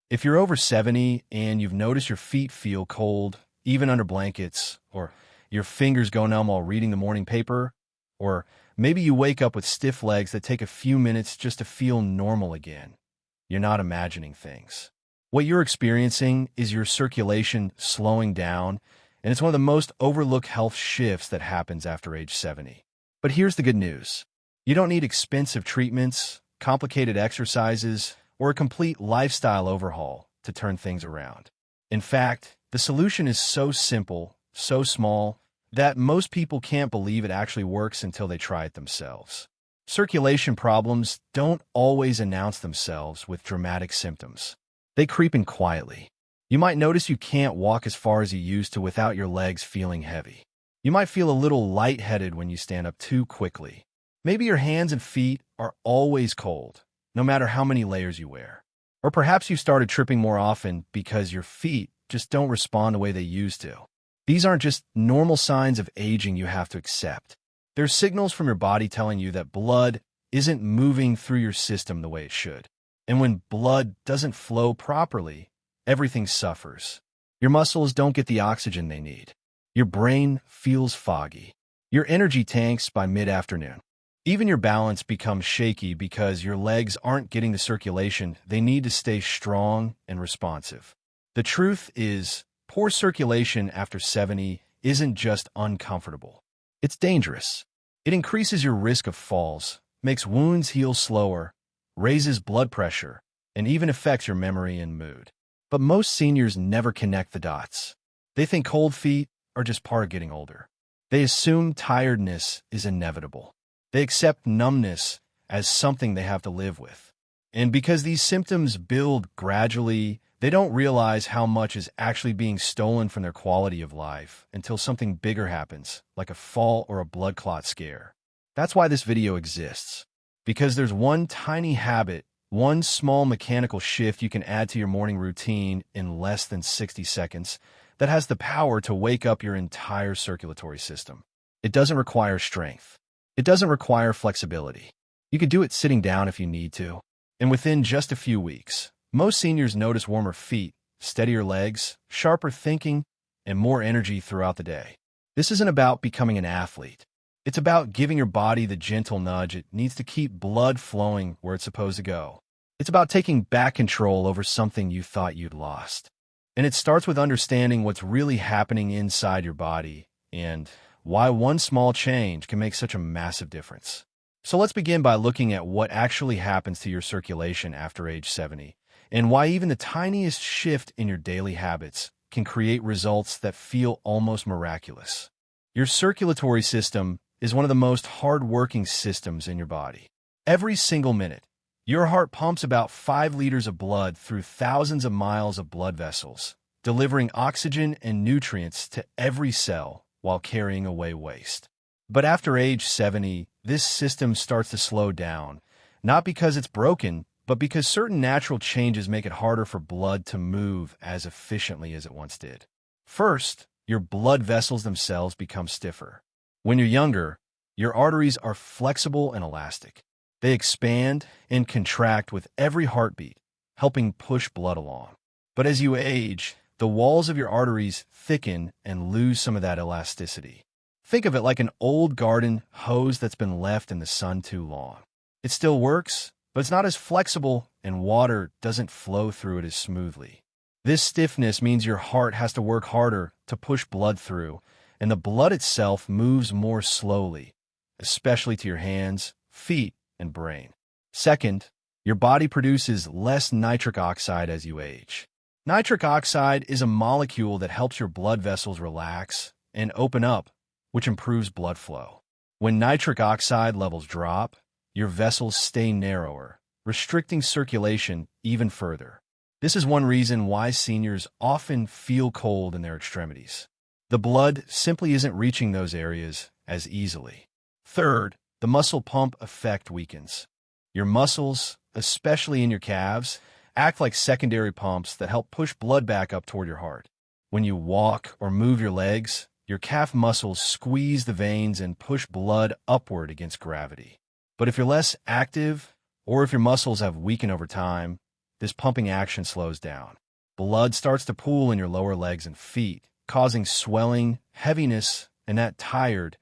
If you're over 70 and you've noticed your feet feel cold, even under blankets, or your fingers go numb while reading the morning paper, or maybe you wake up with stiff legs that take a few minutes just to feel normal again, you're not imagining things. What you're experiencing is your circulation slowing down, and it's one of the most overlooked health shifts that happens after age 70. But here's the good news. You don't need expensive treatments, complicated exercises, or a complete lifestyle overhaul to turn things around. In fact, the solution is so simple, so small, that most people can't believe it actually works until they try it themselves. Circulation problems don't always announce themselves with dramatic symptoms. They creep in quietly. You might notice you can't walk as far as you used to without your legs feeling heavy. You might feel a little lightheaded when you stand up too quickly. Maybe your hands and feet are always cold, no matter how many layers you wear. Or perhaps you started tripping more often because your feet just don't respond the way they used to. These aren't just normal signs of aging you have to accept. They're signals from your body telling you that blood isn't moving through your system the way it should. And when blood doesn't flow properly, everything suffers. Your muscles don't get the oxygen they need. Your brain feels foggy. Your energy tanks by mid-afternoon. Even your balance becomes shaky because your legs aren't getting the circulation they need to stay strong and responsive. The truth is, poor circulation after 70 isn't just uncomfortable. It's dangerous. It increases your risk of falls, makes wounds heal slower, raises blood pressure, and even affects your memory and mood. But most seniors never connect the dots. They think cold feet are just part of getting older. They assume tiredness is inevitable. They accept numbness as something they have to live with. And because these symptoms build gradually, they don't realize how much is actually being stolen from their quality of life until something bigger happens, like a fall or a blood clot scare. That's why this video exists. Because there's one tiny habit, one small mechanical shift you can add to your morning routine in less than 60 seconds that has the power to wake up your entire circulatory system. It doesn't require strength. It doesn't require flexibility. You could do it sitting down if you need to. And within just a few weeks, most seniors notice warmer feet, steadier legs, sharper thinking, and more energy throughout the day. This isn't about becoming an athlete. It's about giving your body the gentle nudge it needs to keep blood flowing where it's supposed to go. It's about taking back control over something you thought you'd lost. And it starts with understanding what's really happening inside your body and why one small change can make such a massive difference. So let's begin by looking at what actually happens to your circulation after age 70, and why even the tiniest shift in your daily habits can create results that feel almost miraculous. Your circulatory system is one of the most hard-working systems in your body. Every single minute, your heart pumps about 5 liters of blood through thousands of miles of blood vessels, delivering oxygen and nutrients to every cell while carrying away waste. But after age 70, this system starts to slow down, not because it's broken, but because certain natural changes make it harder for blood to move as efficiently as it once did. First, your blood vessels themselves become stiffer. When you're younger, your arteries are flexible and elastic. They expand and contract with every heartbeat, helping push blood along. But as you age, the walls of your arteries thicken and lose some of that elasticity. Think of it like an old garden hose that's been left in the sun too long. It still works, but it's not as flexible, and water doesn't flow through it as smoothly. This stiffness means your heart has to work harder to push blood through, and the blood itself moves more slowly, especially to your hands, feet, and brain. Second, your body produces less nitric oxide as you age. Nitric oxide is a molecule that helps your blood vessels relax and open up, which improves blood flow. When nitric oxide levels drop, your vessels stay narrower, restricting circulation even further. This is one reason why seniors often feel cold in their extremities. The blood simply isn't reaching those areas as easily. Third, the muscle pump effect weakens. Your muscles, especially in your calves, act like secondary pumps that help push blood back up toward your heart. When you walk or move your legs, your calf muscles squeeze the veins and push blood upward against gravity. But if you're less active, or if your muscles have weakened over time, this pumping action slows down. Blood starts to pool in your lower legs and feet, causing swelling, heaviness, and that tired,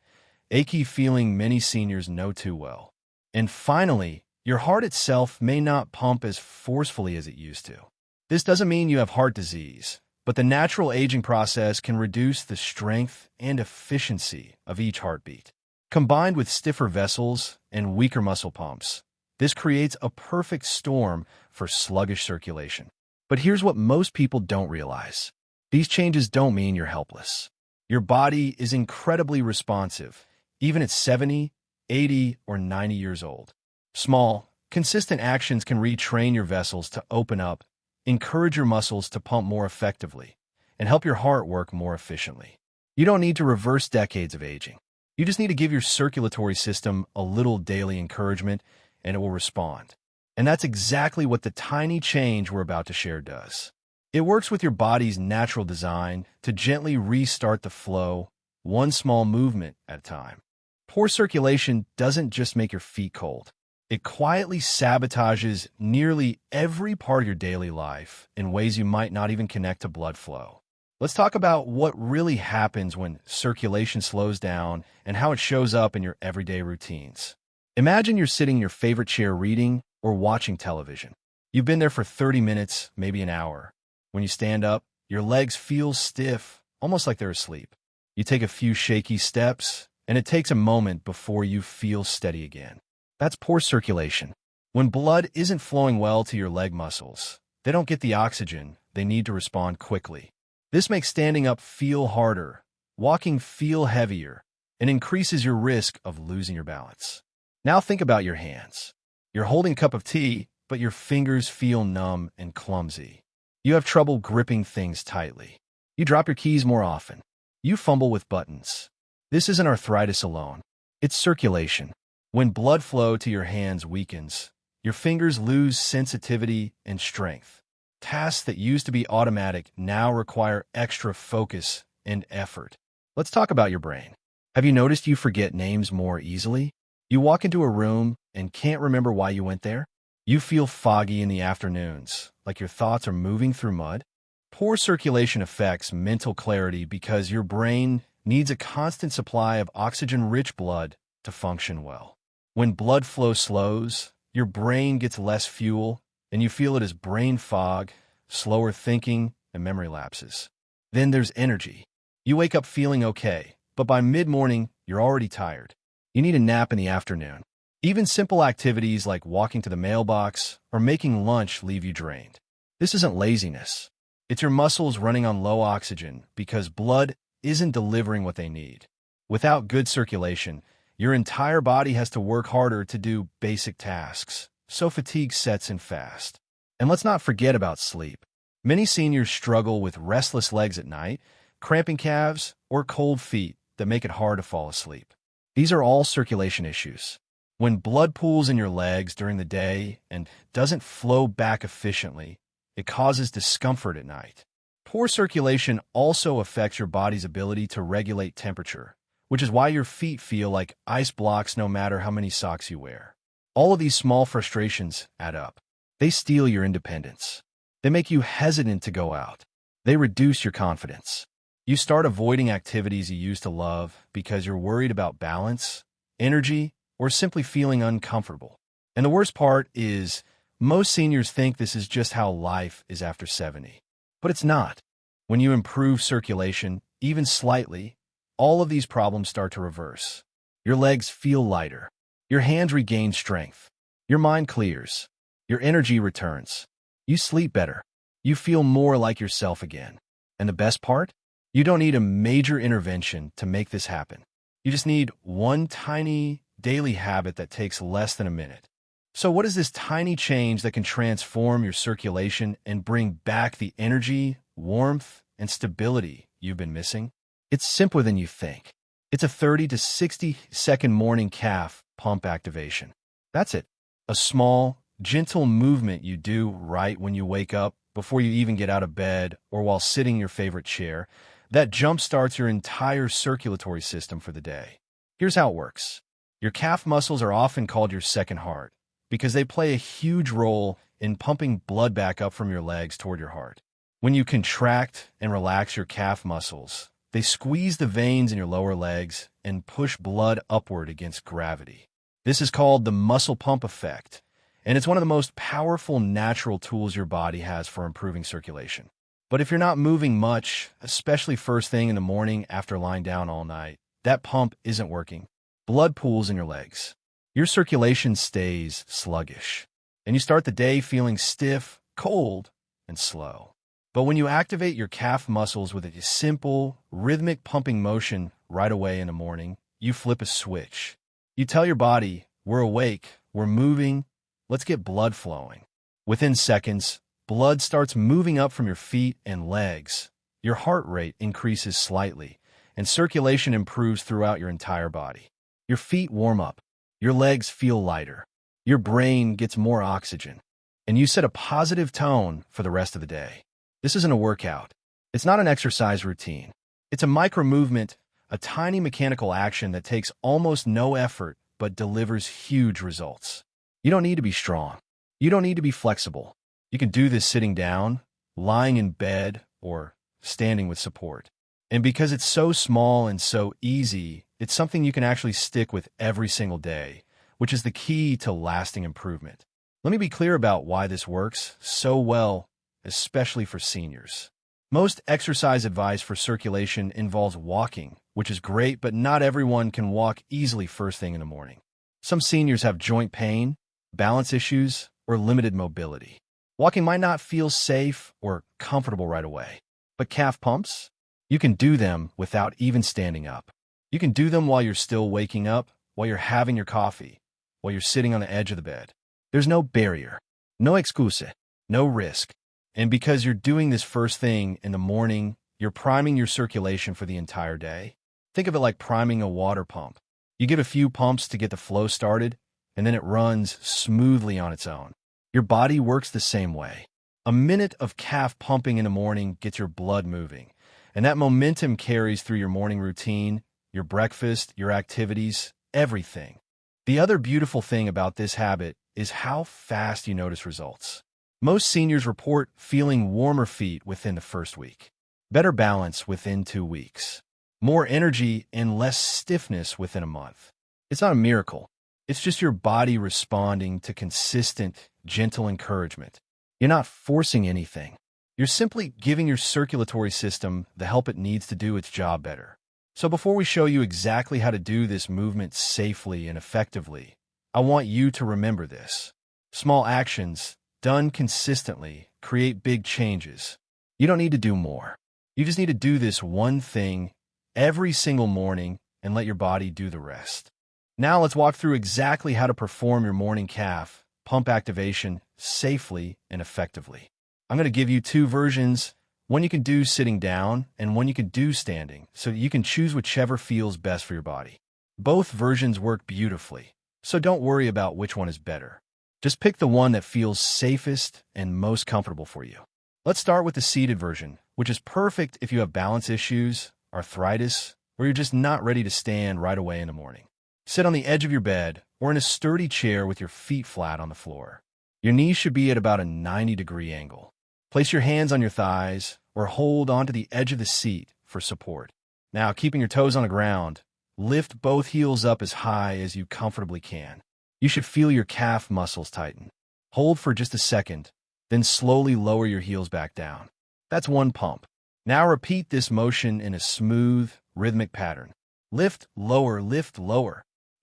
achy feeling many seniors know too well. And finally, your heart itself may not pump as forcefully as it used to. This doesn't mean you have heart disease, but the natural aging process can reduce the strength and efficiency of each heartbeat. Combined with stiffer vessels and weaker muscle pumps, this creates a perfect storm for sluggish circulation. But here's what most people don't realize. These changes don't mean you're helpless. Your body is incredibly responsive, even at 70, 80, or 90 years old. Small, consistent actions can retrain your vessels to open up, encourage your muscles to pump more effectively, and help your heart work more efficiently. You don't need to reverse decades of aging. You just need to give your circulatory system a little daily encouragement, and it will respond. And that's exactly what the tiny change we're about to share does. It works with your body's natural design to gently restart the flow, one small movement at a time. Poor circulation doesn't just make your feet cold. It quietly sabotages nearly every part of your daily life in ways you might not even connect to blood flow. Let's talk about what really happens when circulation slows down and how it shows up in your everyday routines. Imagine you're sitting in your favorite chair reading or watching television. You've been there for 30 minutes, maybe an hour. When you stand up, your legs feel stiff, almost like they're asleep. You take a few shaky steps, and it takes a moment before you feel steady again. That's poor circulation. When blood isn't flowing well to your leg muscles, they don't get the oxygen they need to respond quickly. This makes standing up feel harder, walking feel heavier, and increases your risk of losing your balance. Now think about your hands. You're holding a cup of tea, but your fingers feel numb and clumsy. You have trouble gripping things tightly. You drop your keys more often. You fumble with buttons. This isn't arthritis alone. It's circulation. When blood flow to your hands weakens, your fingers lose sensitivity and strength. Tasks that used to be automatic now require extra focus and effort. Let's talk about your brain. Have you noticed you forget names more easily? You walk into a room and can't remember why you went there? You feel foggy in the afternoons, like your thoughts are moving through mud? Poor circulation affects mental clarity because your brain needs a constant supply of oxygen-rich blood to function well. When blood flow slows, your brain gets less fuel, and you feel it as brain fog, slower thinking, and memory lapses. Then there's energy. You wake up feeling okay, but by mid-morning, you're already tired. You need a nap in the afternoon. Even simple activities like walking to the mailbox or making lunch leave you drained. This isn't laziness. It's your muscles running on low oxygen because blood isn't delivering what they need. Without good circulation, your entire body has to work harder to do basic tasks, so fatigue sets in fast. And let's not forget about sleep. Many seniors struggle with restless legs at night, cramping calves, or cold feet that make it hard to fall asleep. These are all circulation issues. When blood pools in your legs during the day and doesn't flow back efficiently, it causes discomfort at night. Poor circulation also affects your body's ability to regulate temperature, which is why your feet feel like ice blocks no matter how many socks you wear. All of these small frustrations add up. They steal your independence. They make you hesitant to go out. They reduce your confidence. You start avoiding activities you used to love because you're worried about balance, energy, or simply feeling uncomfortable. And the worst part is, most seniors think this is just how life is after 70. But it's not. When you improve circulation, even slightly, all of these problems start to reverse. Your legs feel lighter. Your hands regain strength. Your mind clears. Your energy returns. You sleep better. You feel more like yourself again. And the best part? You don't need a major intervention to make this happen. You just need one tiny daily habit that takes less than a minute. So what is this tiny change that can transform your circulation and bring back the energy, warmth, and stability you've been missing? It's simpler than you think. It's a 30 to 60 second morning calf pump activation. That's it. A small, gentle movement you do right when you wake up, before you even get out of bed, or while sitting in your favorite chair, that jumpstarts your entire circulatory system for the day. Here's how it works. Your calf muscles are often called your second heart because they play a huge role in pumping blood back up from your legs toward your heart. When you contract and relax your calf muscles, they squeeze the veins in your lower legs and push blood upward against gravity. This is called the muscle pump effect, and it's one of the most powerful natural tools your body has for improving circulation. But if you're not moving much, especially first thing in the morning after lying down all night, that pump isn't working. Blood pools in your legs. Your circulation stays sluggish, and you start the day feeling stiff, cold, and slow. But when you activate your calf muscles with a simple, rhythmic pumping motion right away in the morning, you flip a switch. You tell your body, we're awake, we're moving, let's get blood flowing. Within seconds, blood starts moving up from your feet and legs. Your heart rate increases slightly, and circulation improves throughout your entire body. Your feet warm up, your legs feel lighter, your brain gets more oxygen, and you set a positive tone for the rest of the day. This isn't a workout. It's not an exercise routine. It's a micro-movement, a tiny mechanical action that takes almost no effort but delivers huge results. You don't need to be strong. You don't need to be flexible. You can do this sitting down, lying in bed, or standing with support. And because it's so small and so easy, it's something you can actually stick with every single day, which is the key to lasting improvement. Let me be clear about why this works so well, especially for seniors. Most exercise advice for circulation involves walking, which is great, but not everyone can walk easily first thing in the morning. Some seniors have joint pain, balance issues, or limited mobility. Walking might not feel safe or comfortable right away. But calf pumps? You can do them without even standing up. You can do them while you're still waking up, while you're having your coffee, while you're sitting on the edge of the bed. There's no barrier, no excuse, no risk. And because you're doing this first thing in the morning, you're priming your circulation for the entire day. Think of it like priming a water pump. You give a few pumps to get the flow started, and then it runs smoothly on its own. Your body works the same way. A minute of calf pumping in the morning gets your blood moving, and that momentum carries through your morning routine, your breakfast, your activities, everything. The other beautiful thing about this habit is how fast you notice results. Most seniors report feeling warmer feet within the first week, better balance within 2 weeks, more energy and less stiffness within a month. It's not a miracle. It's just your body responding to consistent, gentle encouragement. You're not forcing anything. You're simply giving your circulatory system the help it needs to do its job better. So before we show you exactly how to do this movement safely and effectively, I want you to remember this. Small actions, done consistently, create big changes. You don't need to do more. You just need to do this one thing every single morning and let your body do the rest. Now let's walk through exactly how to perform your morning calf pump activation safely and effectively. I'm going to give you 2 versions, one you can do sitting down and one you can do standing, so you can choose whichever feels best for your body. Both versions work beautifully, so don't worry about which one is better. Just pick the one that feels safest and most comfortable for you. Let's start with the seated version, which is perfect if you have balance issues, arthritis, or you're just not ready to stand right away in the morning. Sit on the edge of your bed or in a sturdy chair with your feet flat on the floor. Your knees should be at about a 90-degree angle. Place your hands on your thighs or hold onto the edge of the seat for support. Now, keeping your toes on the ground, lift both heels up as high as you comfortably can. You should feel your calf muscles tighten. Hold for just a second, then slowly lower your heels back down. That's one pump. Now repeat this motion in a smooth, rhythmic pattern. Lift, lower.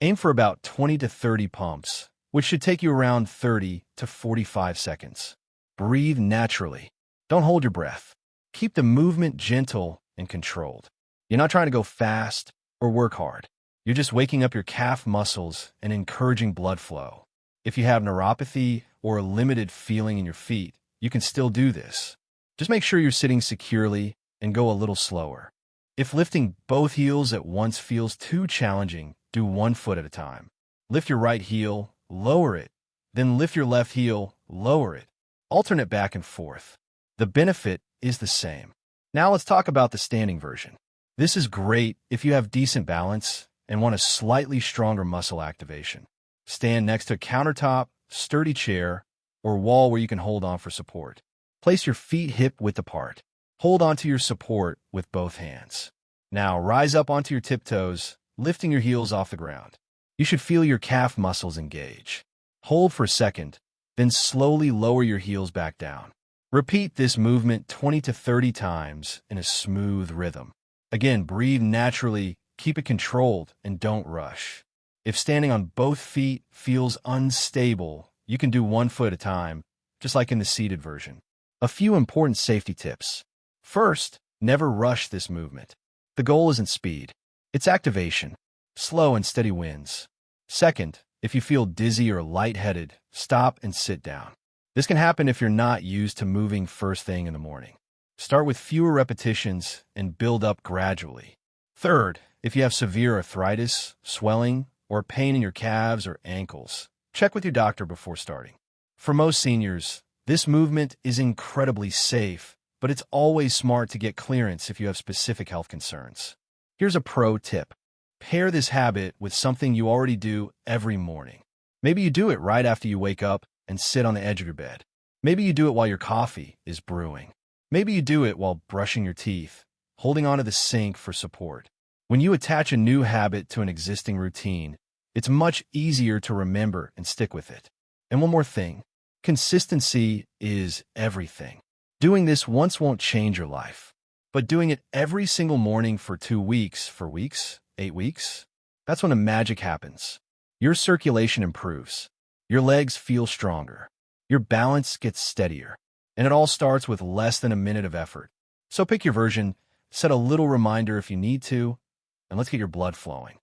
Aim for about 20 to 30 pumps, which should take you around 30 to 45 seconds. Breathe naturally. Don't hold your breath. Keep the movement gentle and controlled. You're not trying to go fast or work hard. You're just waking up your calf muscles and encouraging blood flow. If you have neuropathy or a limited feeling in your feet, you can still do this. Just make sure you're sitting securely and go a little slower. If lifting both heels at once feels too challenging, do one foot at a time. Lift your right heel, lower it, then lift your left heel, lower it. Alternate back and forth. The benefit is the same. Now let's talk about the standing version. This is great if you have decent balance and want a slightly stronger muscle activation. Stand next to a countertop, sturdy chair, or wall where you can hold on for support. Place your feet hip-width apart. Hold onto your support with both hands. Now rise up onto your tiptoes, lifting your heels off the ground. You should feel your calf muscles engage. Hold for a second, then slowly lower your heels back down. Repeat this movement 20 to 30 times in a smooth rhythm. Again, breathe naturally, keep it controlled, and don't rush. If standing on both feet feels unstable, you can do one foot at a time, just like in the seated version. A few important safety tips. First, never rush this movement. The goal isn't speed, it's activation. Slow and steady wins. Second, if you feel dizzy or lightheaded, stop and sit down. This can happen if you're not used to moving first thing in the morning. Start with fewer repetitions and build up gradually. Third, if you have severe arthritis, swelling, or pain in your calves or ankles, check with your doctor before starting. For most seniors, this movement is incredibly safe, but it's always smart to get clearance if you have specific health concerns. Here's a pro tip. Pair this habit with something you already do every morning. Maybe you do it right after you wake up and sit on the edge of your bed. Maybe you do it while your coffee is brewing. Maybe you do it while brushing your teeth, holding onto the sink for support. When you attach a new habit to an existing routine, it's much easier to remember and stick with it. And one more thing, consistency is everything. Doing this once won't change your life, but doing it every single morning for 2 weeks, 8 weeks, that's when the magic happens. Your circulation improves, your legs feel stronger, your balance gets steadier, and it all starts with less than a minute of effort. So pick your version, set a little reminder if you need to, and let's get your blood flowing.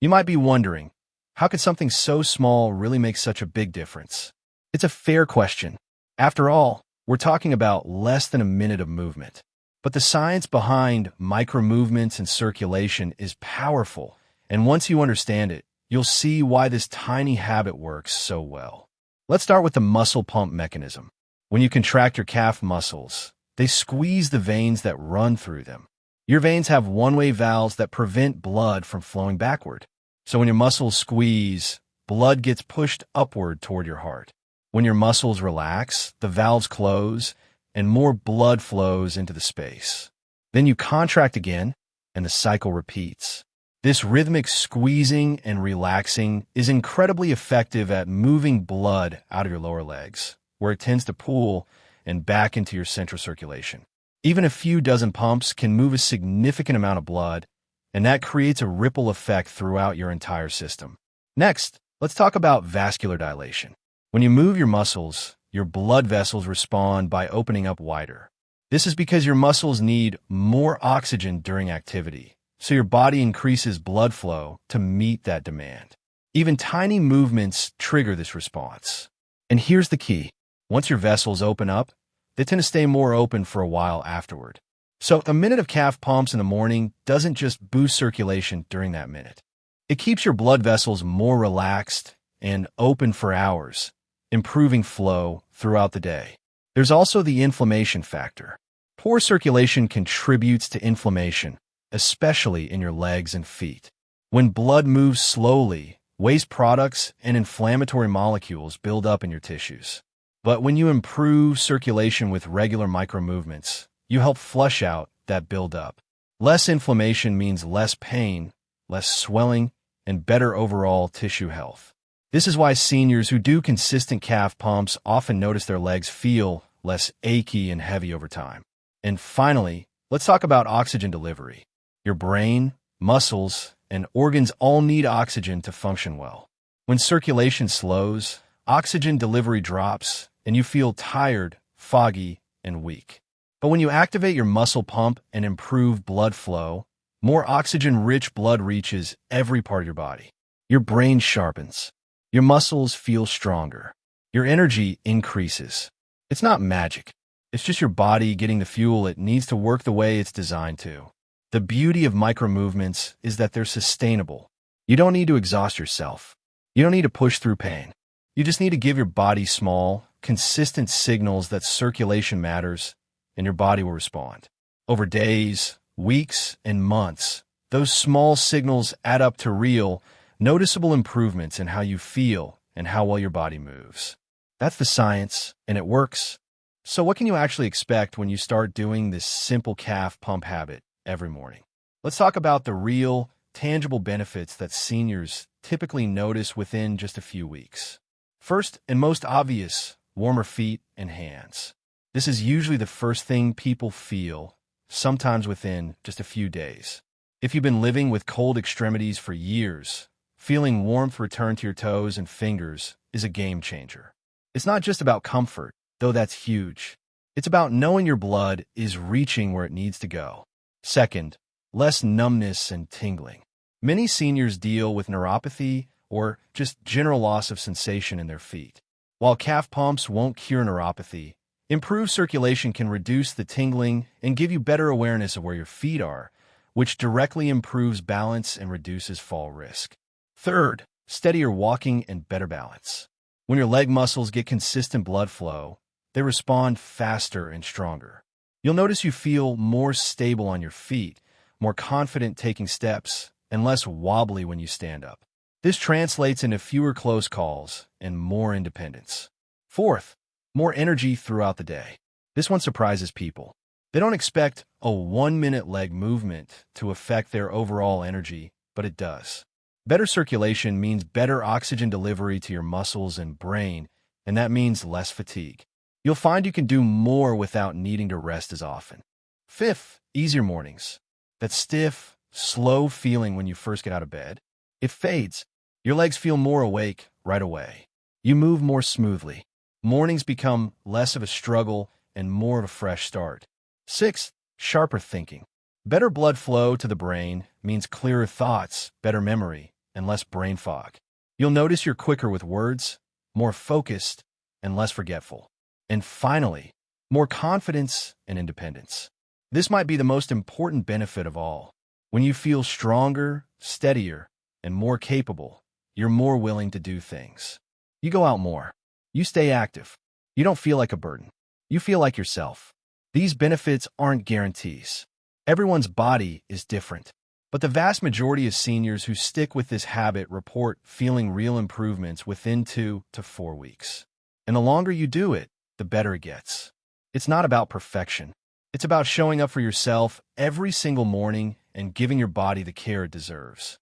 You might be wondering, how could something so small really make such a big difference? It's a fair question. After all, we're talking about less than a minute of movement. But the science behind micro-movements and circulation is powerful, and once you understand it, you'll see why this tiny habit works so well. Let's start with the muscle pump mechanism. When you contract your calf muscles, they squeeze the veins that run through them. Your veins have one-way valves that prevent blood from flowing backward. So when your muscles squeeze, blood gets pushed upward toward your heart. When your muscles relax, the valves close, and more blood flows into the space. Then you contract again, and the cycle repeats. This rhythmic squeezing and relaxing is incredibly effective at moving blood out of your lower legs, where it tends to pool, and back into your central circulation. Even a few dozen pumps can move a significant amount of blood, and that creates a ripple effect throughout your entire system. Next, let's talk about vascular dilation. When you move your muscles, your blood vessels respond by opening up wider. This is because your muscles need more oxygen during activity, so your body increases blood flow to meet that demand. Even tiny movements trigger this response. And here's the key. Once your vessels open up, they tend to stay more open for a while afterward. So a minute of calf pumps in the morning doesn't just boost circulation during that minute. It keeps your blood vessels more relaxed and open for hours, improving flow throughout the day. There's also the inflammation factor. Poor circulation contributes to inflammation, especially in your legs and feet. When blood moves slowly, waste products and inflammatory molecules build up in your tissues. But when you improve circulation with regular micro-movements, you help flush out that buildup. Less inflammation means less pain, less swelling, and better overall tissue health. This is why seniors who do consistent calf pumps often notice their legs feel less achy and heavy over time. And finally, let's talk about oxygen delivery. Your brain, muscles, and organs all need oxygen to function well. When circulation slows, oxygen delivery drops, and you feel tired, foggy, and weak. But when you activate your muscle pump and improve blood flow, more oxygen-rich blood reaches every part of your body. Your brain sharpens. Your muscles feel stronger. Your energy increases. It's not magic. It's just your body getting the fuel it needs to work the way it's designed to. The beauty of micro-movements is that they're sustainable. You don't need to exhaust yourself. You don't need to push through pain. You just need to give your body small, consistent signals that circulation matters, and your body will respond. Over days, weeks, and months, those small signals add up to real, noticeable improvements in how you feel and how well your body moves. That's the science, and it works. So what can you actually expect when you start doing this simple calf pump habit every morning? Let's talk about the real, tangible benefits that seniors typically notice within just a few weeks. First and most obvious, warmer feet and hands. This is usually the first thing people feel, sometimes within just a few days. If you've been living with cold extremities for years, feeling warmth return to your toes and fingers is a game changer. It's not just about comfort, though that's huge. It's about knowing your blood is reaching where it needs to go. Second, less numbness and tingling. Many seniors deal with neuropathy or just general loss of sensation in their feet. While calf pumps won't cure neuropathy, improved circulation can reduce the tingling and give you better awareness of where your feet are, which directly improves balance and reduces fall risk. Third, steadier walking and better balance. When your leg muscles get consistent blood flow, they respond faster and stronger. You'll notice you feel more stable on your feet, more confident taking steps, and less wobbly when you stand up. This translates into fewer close calls and more independence. Fourth, more energy throughout the day. This one surprises people. They don't expect a 1-minute leg movement to affect their overall energy, but it does. Better circulation means better oxygen delivery to your muscles and brain, and that means less fatigue. You'll find you can do more without needing to rest as often. Fifth, easier mornings. That stiff, slow feeling when you first get out of bed, it fades. Your legs feel more awake right away. You move more smoothly. Mornings become less of a struggle and more of a fresh start. Sixth, sharper thinking. Better blood flow to the brain means clearer thoughts, better memory, and less brain fog. You'll notice you're quicker with words, more focused, and less forgetful. And finally, more confidence and independence. This might be the most important benefit of all. When you feel stronger, steadier, and more capable, you're more willing to do things. You go out more. You stay active. You don't feel like a burden. You feel like yourself. These benefits aren't guarantees. Everyone's body is different. But the vast majority of seniors who stick with this habit report feeling real improvements within 2 to 4 weeks. And the longer you do it, the better it gets. It's not about perfection. It's about showing up for yourself every single morning and giving your body the care it deserves.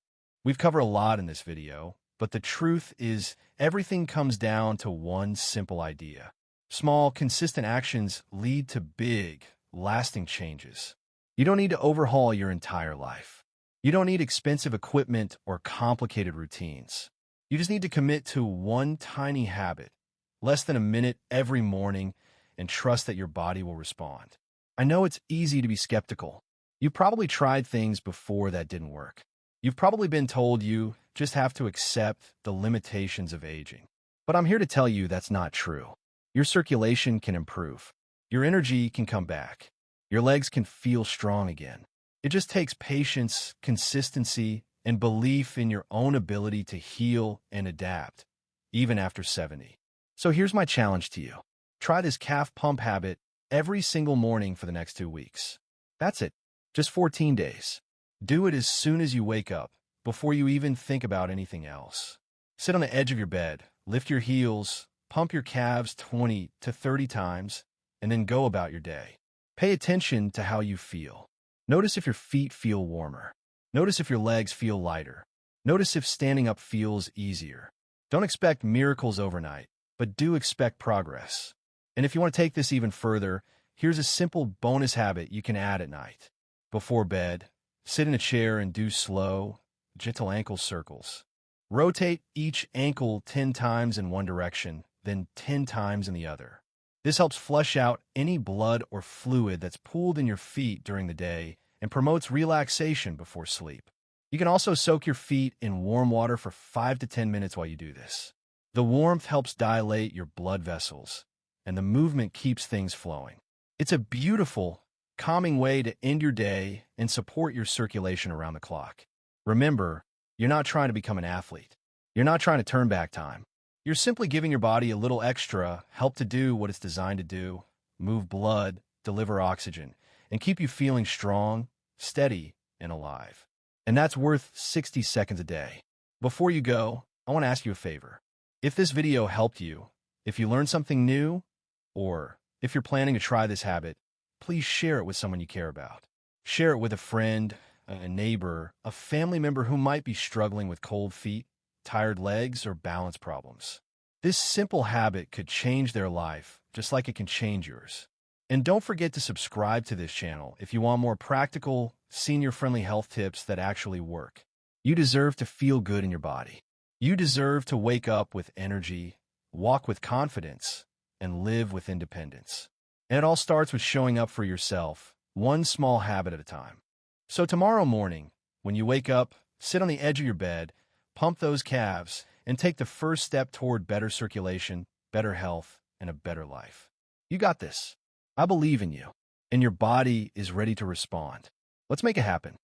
We've covered a lot in this video, but the truth is everything comes down to one simple idea. Small, consistent actions lead to big, lasting changes. You don't need to overhaul your entire life. You don't need expensive equipment or complicated routines. You just need to commit to one tiny habit, less than a minute every morning, and trust that your body will respond. I know it's easy to be skeptical. You've probably tried things before that didn't work. You've probably been told you just have to accept the limitations of aging. But I'm here to tell you that's not true. Your circulation can improve. Your energy can come back. Your legs can feel strong again. It just takes patience, consistency, and belief in your own ability to heal and adapt, even after 70. So here's my challenge to you. Try this calf pump habit every single morning for the next 2 weeks. That's it. Just 14 days. Do it as soon as you wake up, before you even think about anything else. Sit on the edge of your bed, lift your heels, pump your calves 20 to 30 times, and then go about your day. Pay attention to how you feel. Notice if your feet feel warmer. Notice if your legs feel lighter. Notice if standing up feels easier. Don't expect miracles overnight, but do expect progress. And if you want to take this even further, here's a simple bonus habit you can add at night. Before bed, sit in a chair and do slow, gentle ankle circles. Rotate each ankle 10 times in one direction, then 10 times in the other. This helps flush out any blood or fluid that's pooled in your feet during the day and promotes relaxation before sleep. You can also soak your feet in warm water for 5 to 10 minutes while you do this. The warmth helps dilate your blood vessels, and the movement keeps things flowing. It's a beautiful, calming way to end your day and support your circulation around the clock. Remember, you're not trying to become an athlete. You're not trying to turn back time. You're simply giving your body a little extra help to do what it's designed to do, move blood, deliver oxygen, and keep you feeling strong, steady, and alive. And that's worth 60 seconds a day. Before you go, I want to ask you a favor. If this video helped you, If you learn something new, or if you're planning to try this habit, please share it with someone you care about. Share it with a friend, a neighbor, a family member who might be struggling with cold feet, tired legs, or balance problems. This simple habit could change their life, just like it can change yours. And don't forget to subscribe to this channel if you want more practical, senior-friendly health tips that actually work. You deserve to feel good in your body. You deserve to wake up with energy, walk with confidence, and live with independence. And it all starts with showing up for yourself, one small habit at a time. So tomorrow morning, when you wake up, sit on the edge of your bed, pump those calves, and take the first step toward better circulation, better health, and a better life. You got this. I believe in you, and your body is ready to respond. Let's make it happen.